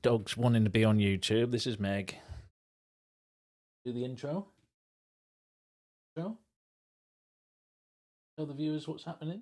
Dogs wanting to be on YouTube. This is Meg. Do the intro. Tell the viewers what's happening.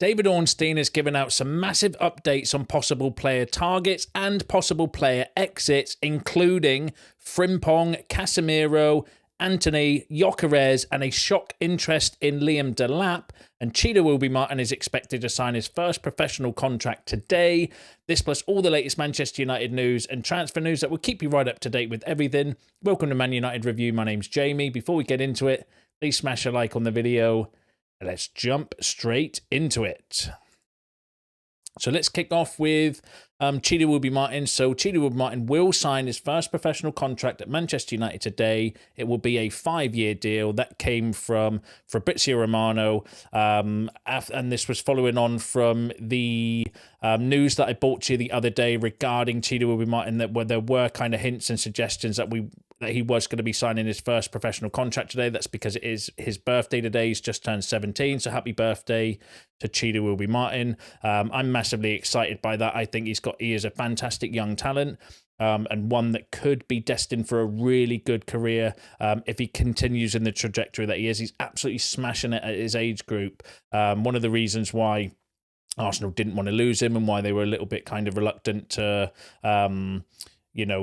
David Ornstein has given out some massive updates on possible player targets and possible player exits, including Frimpong, Casemiro, Antony, Gyökeres, and a shock interest in Liam Delap. And Chido Obi-Martin is expected to sign his first professional contract today. This plus all the latest Manchester United news and transfer news that will keep you right up to date with everything. Welcome to Man United Review. My name's Jamie. Before we get into it, please smash a like on the video. Let's jump straight into it. So let's kick off with Chido Obi-Martin. So Chido Obi-Martin will sign his first professional contract at Manchester United today. It will be a 5-year deal. That came from Fabrizio Romano. And this was following on from the news that I brought to you the other day regarding Chido Obi-Martin, that where there were kind of hints and suggestions that he was going to be signing his first professional contract today. That's because it is his birthday today. He's just turned 17, so happy birthday to Chido Obi-Martin. I'm massively excited by that. I think he is a fantastic young talent, and one that could be destined for a really good career if he continues in the trajectory that he is. He's absolutely smashing it at his age group. One of the reasons why Arsenal didn't want to lose him and why they were a little bit kind of reluctant to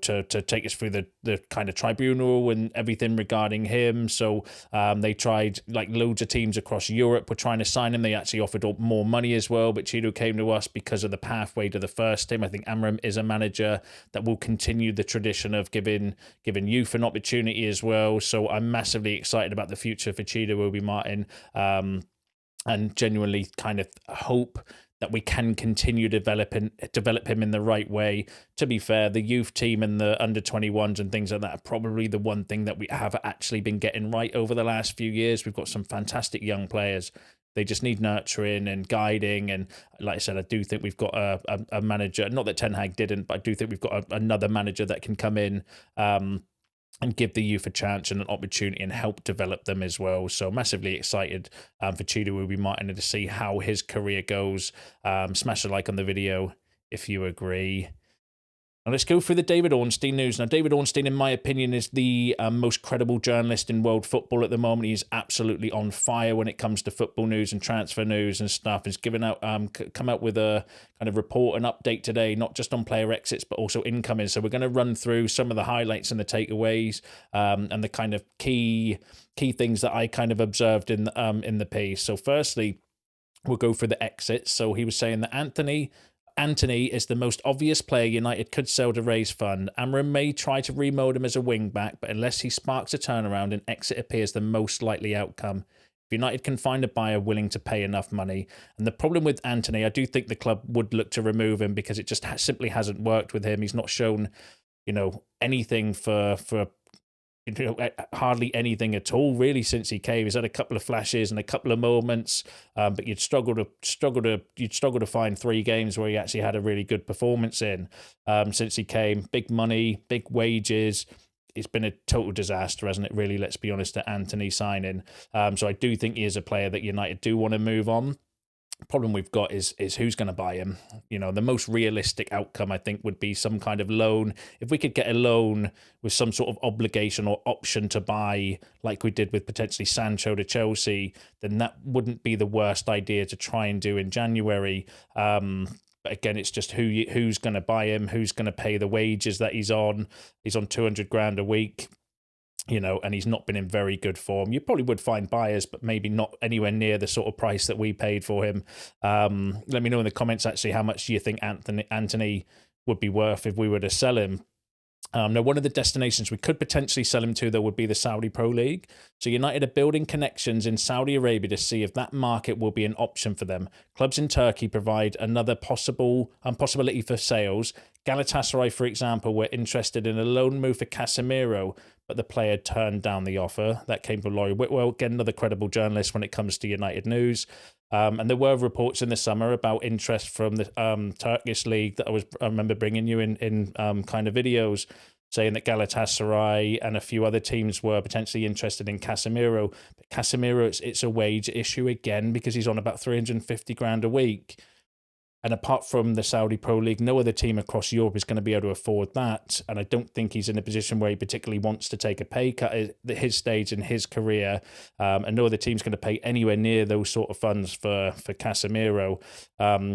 to take us through the kind of tribunal and everything regarding him. So they tried, like loads of teams across Europe were trying to sign him. They actually offered more money as well, but Chido came to us because of the pathway to the first team. I think Amram is a manager that will continue the tradition of giving youth an opportunity as well. So I'm massively excited about the future for Chido Obi-Martin, and genuinely kind of hope that we can continue to develop him in the right way. To be fair, the youth team and the under-21s and things like that are probably the one thing that we have actually been getting right over the last few years. We've got some fantastic young players. They just need nurturing and guiding. And like I said, I do think we've got a manager, not that Ten Hag didn't, but I do think we've got another manager that can come in and give the youth a chance and an opportunity and help develop them as well. So massively excited for Chido Obi-Martin to see how his career goes. Smash a like on the video if you agree. Now let's go through the David Ornstein news. Now, David Ornstein, in my opinion, is the most credible journalist in world football at the moment. He's absolutely on fire when it comes to football news and transfer news and stuff. He's come out with a kind of report and update today, not just on player exits, but also incoming. So we're going to run through some of the highlights and the takeaways and the kind of key things that I kind of observed in the piece. So firstly, we'll go through the exits. So he was saying that Antony is the most obvious player United could sell to raise fund. Amram may try to remold him as a wing-back, but unless he sparks a turnaround, an exit appears the most likely outcome. If United can find a buyer willing to pay enough money. And the problem with Antony, I do think the club would look to remove him because it just simply hasn't worked with him. He's not shown, anything for hardly anything at all really since he came. He's had a couple of flashes and a couple of moments, but you'd struggle to find 3 games where he actually had a really good performance in since he came. Big money, big wages. It's been a total disaster, hasn't it? Really, let's be honest, at Antony signing. So I do think he is a player that United do want to move on. Problem we've got is who's going to buy him. The most realistic outcome, I think, would be some kind of loan. If we could get a loan with some sort of obligation or option to buy, like we did with potentially Sancho to Chelsea, then that wouldn't be the worst idea to try and do in January. But again, it's just who's going to buy him, who's going to pay the wages that he's on. He's on 200 grand a week. And he's not been in very good form. You probably would find buyers, but maybe not anywhere near the sort of price that we paid for him. Let me know in the comments, actually, how much do you think Antony would be worth if we were to sell him? Now, one of the destinations we could potentially sell him to, though, would be the Saudi Pro League. So United are building connections in Saudi Arabia to see if that market will be an option for them. Clubs in Turkey provide another possibility for sales. Galatasaray, for example, were interested in a loan move for Casemiro, but the player turned down the offer. That came from Laurie Whitwell, again, another credible journalist when it comes to United news. And there were reports in the summer about interest from the Turkish league that I remember bringing you in kind of videos, saying that Galatasaray and a few other teams were potentially interested in Casemiro. But Casemiro, it's a wage issue again because he's on about 350 grand a week. And apart from the Saudi Pro League, no other team across Europe is going to be able to afford that. And I don't think he's in a position where he particularly wants to take a pay cut at his stage in his career. And no other team's going to pay anywhere near those sort of funds for Casemiro.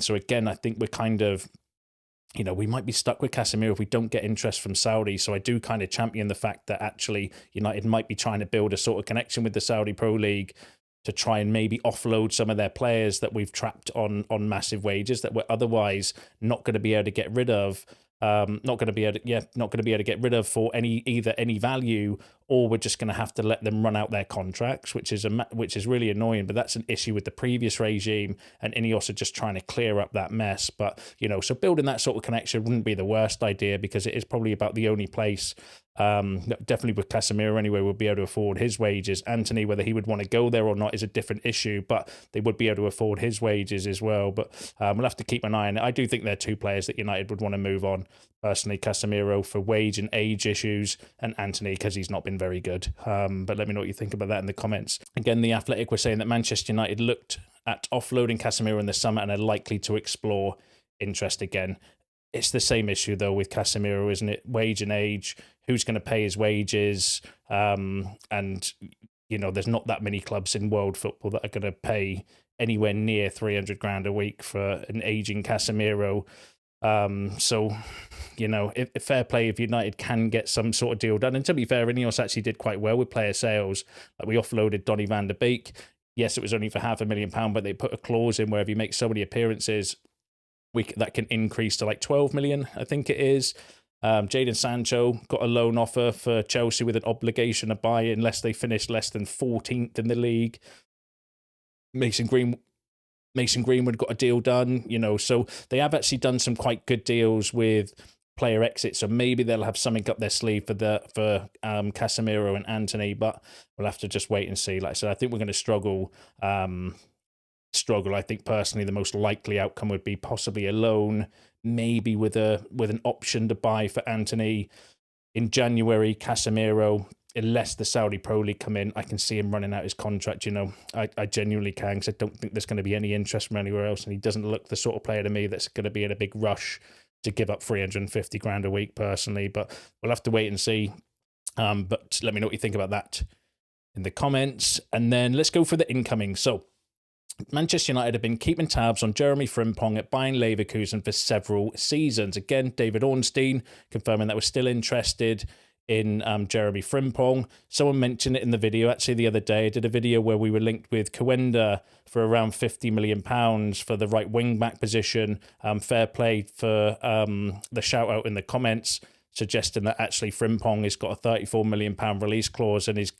So again, I think we're kind of, we might be stuck with Casemiro if we don't get interest from Saudi. So I do kind of champion the fact that actually United might be trying to build a sort of connection with the Saudi Pro League to try and maybe offload some of their players that we've trapped on massive wages that we're otherwise not going to be able to get rid of. Not going to be able to get rid of for either any value, or we're just going to have to let them run out their contracts, which is really annoying. But that's an issue with the previous regime, and Ineos are just trying to clear up that mess. But so building that sort of connection wouldn't be the worst idea, because it is probably about the only place. Definitely with Casemiro anyway, we'll be able to afford his wages. Antony, whether he would want to go there or not is a different issue, but they would be able to afford his wages as well. But we'll have to keep an eye on it. I do think they're two players that United would want to move on. Personally, Casemiro for wage and age issues, and Antony because he's not been very good. But let me know what you think about that in the comments. Again, The Athletic were saying that Manchester United looked at offloading Casemiro in the summer and are likely to explore interest again. It's the same issue, though, with Casemiro, isn't it? Wage and age. Who's going to pay his wages? And, there's not that many clubs in world football that are going to pay anywhere near 300 grand a week for an aging Casemiro. So, if fair play, if United can get some sort of deal done. And to be fair, Ineos actually did quite well with player sales. Like, we offloaded Donny van der Beek. Yes, it was only for £500,000, but they put a clause in where if you make so many appearances, that can increase to like 12 million, I think it is. Jadon Sancho got a loan offer for Chelsea with an obligation to buy unless they finish less than 14th in the league. Mason Greenwood got a deal done, so they have actually done some quite good deals with player exits. So maybe they'll have something up their sleeve for Casemiro and Antony, but we'll have to just wait and see. Like I said, I think we're going to struggle. I think personally the most likely outcome would be possibly a loan, maybe with an option to buy for Antony in January. Casemiro, unless the Saudi Pro League come in, I can see him running out his contract. I genuinely can, because I don't think there's going to be any interest from anywhere else, and he doesn't look the sort of player to me that's going to be in a big rush to give up 350 grand a week personally. But we'll have to wait and see. But let me know what you think about that in the comments, and then let's go for the incoming. So Manchester United have been keeping tabs on Jeremie Frimpong at Bayern Leverkusen for several seasons. Again, David Ornstein confirming that we're still interested in Jeremie Frimpong. Someone mentioned it in the video. Actually, the other day, I did a video where we were linked with Coenda for around £50 million for the right wing-back position. Fair play for the shout-out in the comments, suggesting that actually Frimpong has got a £34 million release clause, and he's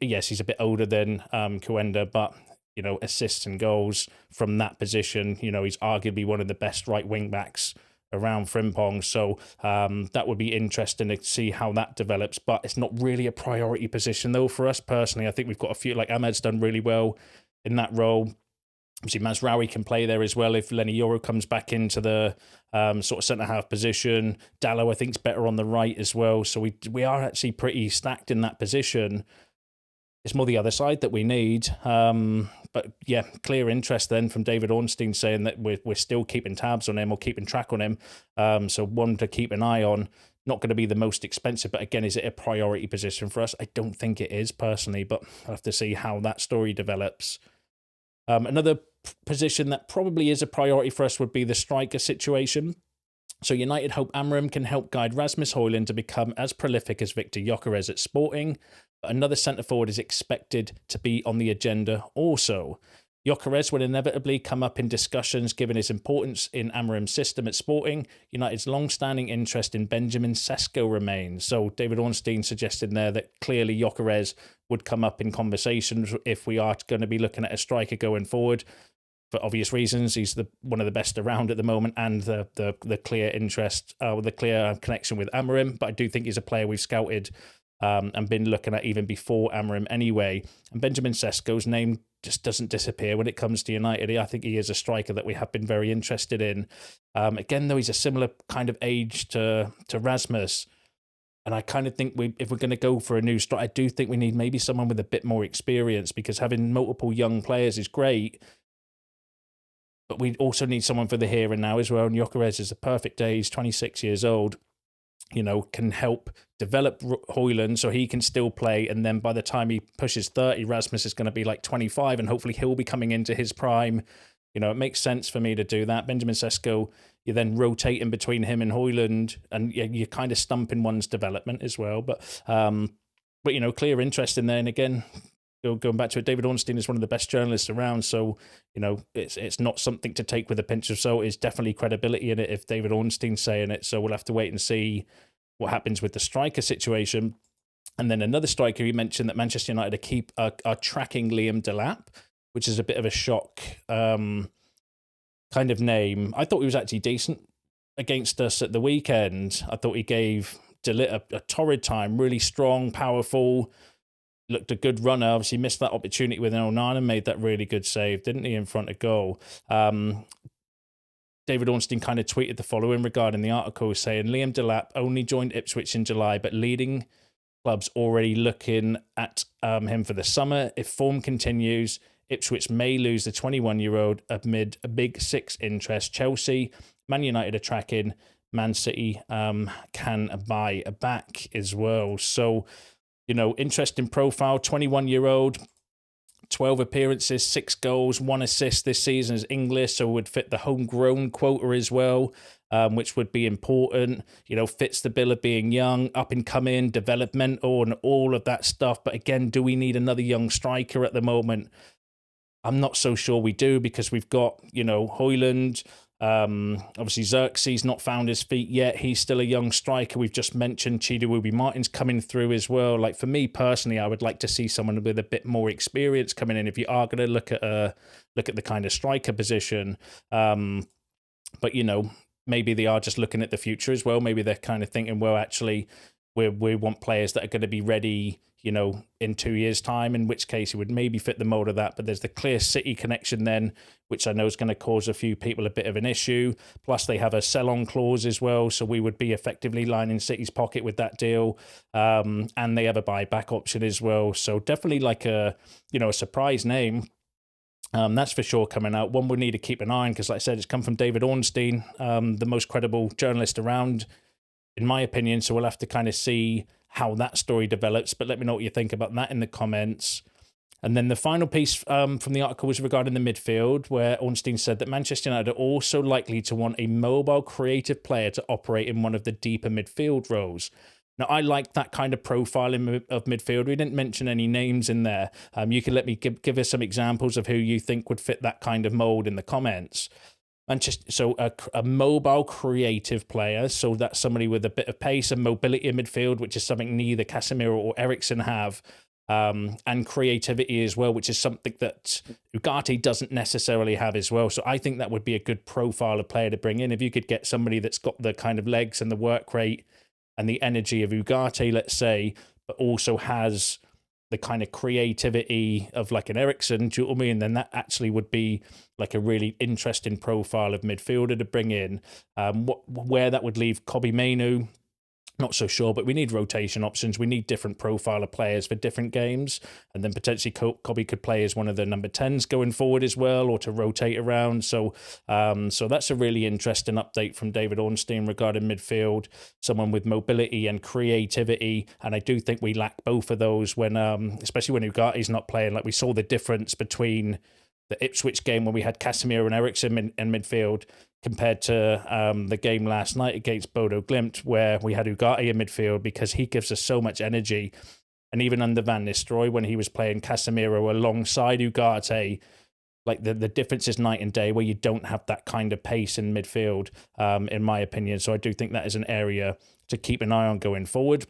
yes, he's a bit older than Coenda, but assists and goals from that position. He's arguably one of the best right wing backs around, Frimpong. So that would be interesting to see how that develops. But it's not really a priority position though for us personally. I think we've got a few, like Ahmed's done really well in that role. Obviously, Mazraoui can play there as well if Lenny Yoro comes back into the sort of centre-half position. Dallo, I think, is better on the right as well. So we are actually pretty stacked in that position. It's more the other side that we need. But yeah, clear interest then from David Ornstein saying that we're still keeping tabs on him or keeping track on him. So one to keep an eye on. Not going to be the most expensive, but again, is it a priority position for us? I don't think it is personally, but I'll have to see how that story develops. Another position that probably is a priority for us would be the striker situation. So United hope Amorim can help guide Rasmus Højlund to become as prolific as Victor Gyökeres at Sporting. But another centre-forward is expected to be on the agenda also. Gyökeres will inevitably come up in discussions given his importance in Amorim's system at Sporting. United's long-standing interest in Benjamin Sesko remains. So David Ornstein suggested there that clearly Gyökeres would come up in conversations if we are going to be looking at a striker going forward. For obvious reasons, he's one of the best around at the moment, and the clear interest, the clear connection with Amorim. But I do think he's a player we've scouted and been looking at even before Amorim anyway. And Benjamin Sesko's name just doesn't disappear when it comes to United. I think he is a striker that we have been very interested in. Again, though, he's a similar kind of age to Rasmus. And I kind of think if we're going to go for a new striker, I do think we need maybe someone with a bit more experience, because having multiple young players is great. but we also need someone for the here and now as well. And Gyökeres is a perfect day. He's 26 years old. You know, can help develop Højlund so he can still play. And then by the time he pushes 30, Rasmus is going to be like 25, and hopefully he'll be coming into his prime. You know, it makes sense for me to do that. Benjamin Sesko, you're then rotating between him and Højlund, and you're kind of stumping one's development as well. But you know, clear interest in there. And again, going back to it, David Ornstein is one of the best journalists around. So, you know, it's not something to take with a pinch of salt. It's definitely credibility in it if David Ornstein's saying it. So we'll have to wait and see what happens with the striker situation. And then another striker, he mentioned that Manchester United are tracking Liam Delap, which is a bit of a shock kind of name. I thought he was actually decent against us at the weekend. I thought he gave Delap a torrid time, really strong, powerful, looked a good runner. Obviously missed that opportunity with Onana, made that really good save, didn't he, in front of goal. David Ornstein kind of tweeted the following regarding the article, saying Liam Delap only joined Ipswich in July, but leading clubs already looking at him for the summer. If form continues, Ipswich may lose the 21-year-old amid a big six interest. Chelsea, Man United are tracking. Man City can buy a back as well. So, you know, interesting profile, 21-year-old, 12 appearances, 6 goals, 1 assist this season as English, so would fit the homegrown quota as well, which would be important. You know, fits the bill of being young, up and coming, developmental, and all of that stuff. But again, do we need another young striker at the moment? I'm not so sure we do, because we've got, you know, Højlund. Obviously Xerxes not found his feet yet. He's still a young striker. We've just mentioned Chido Obi-Martin's coming through as well. Like, for me personally, I would like to see someone with a bit more experience coming in if you are going to look at the kind of striker position. But you know, maybe they are just looking at the future as well. Maybe they're kind of thinking, well, actually, we want players that are going to be ready, you know, in 2 years' time, in which case it would maybe fit the mold of that. But there's the clear City connection then, which I know is going to cause a few people a bit of an issue. Plus, they have a sell-on clause as well, so we would be effectively lining City's pocket with that deal. And they have a buyback option as well. So definitely like a surprise name. That's for sure coming out. One we need to keep an eye on, because like I said, it's come from David Ornstein, the most credible journalist around, in my opinion. So we'll have to kind of see how that story develops. But let me know what you think about that in the comments. And then the final piece from the article was regarding the midfield, where Ornstein said that Manchester United are also likely to want a mobile, creative player to operate in one of the deeper midfield roles. Now, I like that kind of profile of midfield. We didn't mention any names in there. You can let me give us some examples of who you think would fit that kind of mold in the comments. So a mobile, creative player. So that's somebody with a bit of pace and mobility in midfield, which is something neither Casemiro or Eriksen have. And creativity as well, which is something that Ugarte doesn't necessarily have as well. So I think that would be a good profile of player to bring in. If you could get somebody that's got the kind of legs and the work rate and the energy of Ugarte, let's say, but also has the kind of creativity of like an Eriksen, do you know what I mean? Then that actually would be like a really interesting profile of midfielder to bring in. Where that would leave Kobbie Mainoo, not so sure, but we need rotation options. We need different profile of players for different games. And then potentially Kobbie could play as one of the number 10s going forward as well, or to rotate around. So that's a really interesting update from David Ornstein regarding midfield, someone with mobility and creativity. And I do think we lack both of those when, especially when Ugate's not playing. Like, we saw the difference between the Ipswich game when we had Casemiro and Eriksen in midfield compared to the game last night against Bodo Glimt, where we had Ugarte in midfield, because he gives us so much energy. And even under Van Nistelrooy, when he was playing Casemiro alongside Ugarte, like the difference is night and day, where you don't have that kind of pace in midfield, in my opinion. So I do think that is an area to keep an eye on going forward.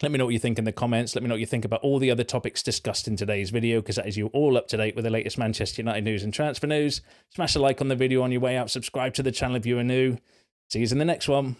Let me know what you think in the comments. Let me know what you think about all the other topics discussed in today's video, because that is you all up to date with the latest Manchester United news and transfer news. Smash a like on the video on your way out. Subscribe to the channel if you are new. See you in the next one.